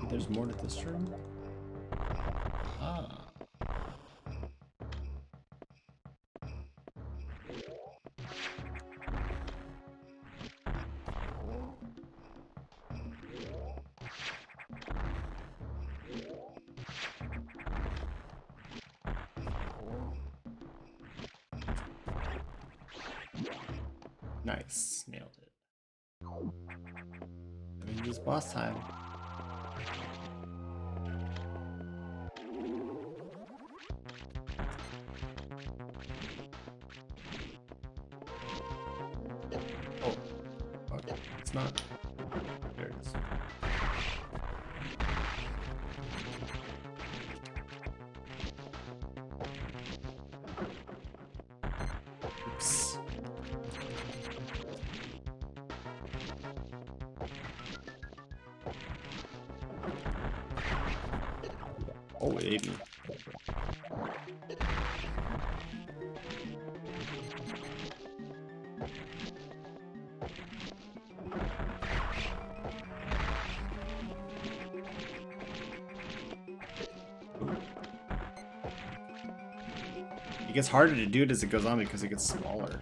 There's more to this room? Ah. Nice. Nailed it. I mean, this boss time. Oh. Okay. It's not. There it is. Oops. Oh, it ate me. It gets harder to do it as it goes on because it gets smaller.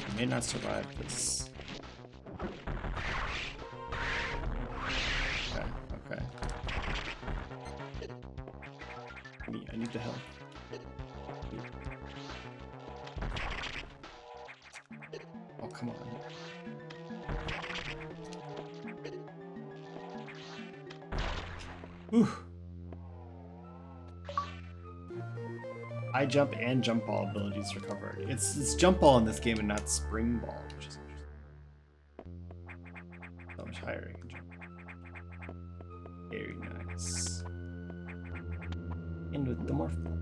I may not survive this. Okay, okay. I need the help. Oh, come on. Whew. High jump and jump ball abilities recovered. It's jump ball in this game and not spring ball, which is interesting. How much higher I can jump. Very nice. And with the morph ball.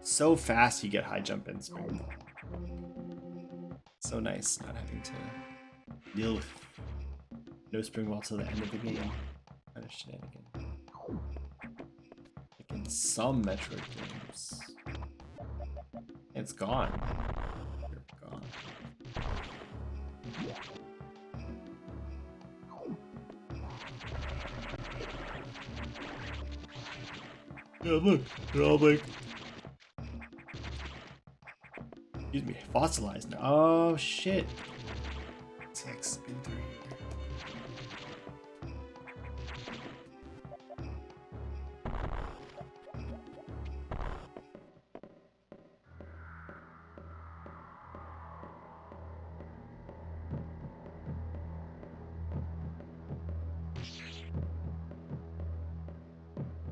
So fast you get high jump and spring ball. So nice not having to deal with no spring ball till the end of the game. Kind of shenanigan. Like in some Metroid games. It's gone. You're gone. Yeah, look, they're all like, excuse me, fossilized now. Oh shit. 6 and 3.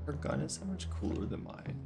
Her gun is so much cooler than mine.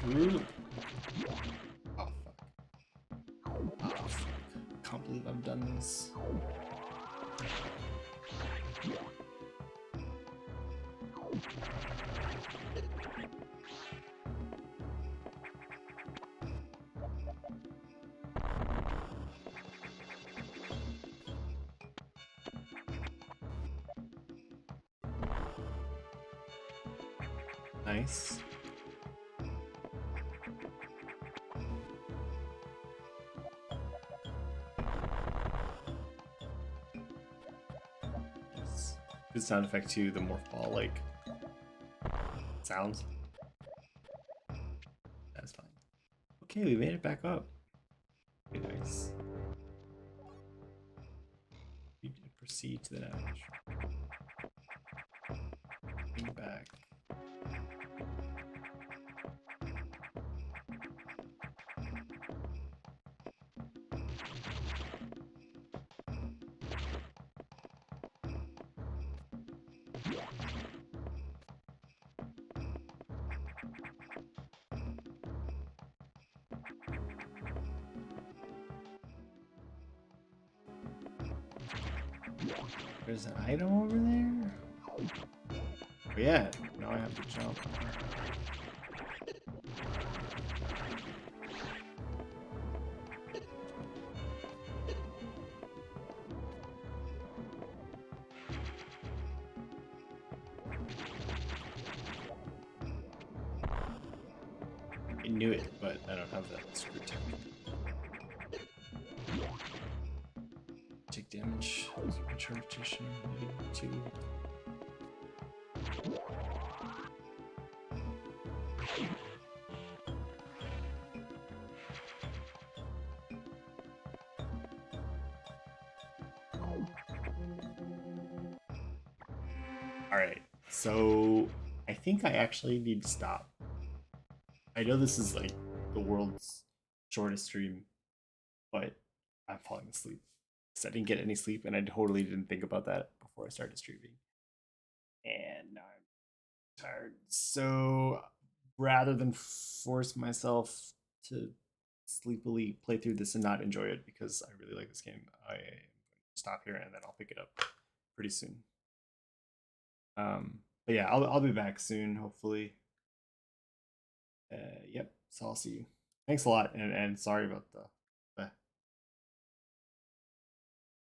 Ooh. Oh fuck. Oh fuck. Can't believe I've done this. Nice. Yes. Good sound effect too, the more fall like sounds. That's fine. Okay, we made it back up. Okay, nice. We can proceed to the next. Bring back. There's an item over there? Oh yeah, now I have to jump. I knew it, but I don't have that screw tech. Take damage. Interpretation. 2. Alright, so I think I actually need to stop. I know this is like the world's shortest stream, but I'm falling asleep. Because I didn't get any sleep and I totally didn't think about that before I started streaming. And now I'm tired. So rather than force myself to sleepily play through this and not enjoy it because I really like this game, I am going to stop here and then I'll pick it up pretty soon. But yeah, I'll be back soon, hopefully. Yep. So I'll see you. Thanks a lot, and sorry about the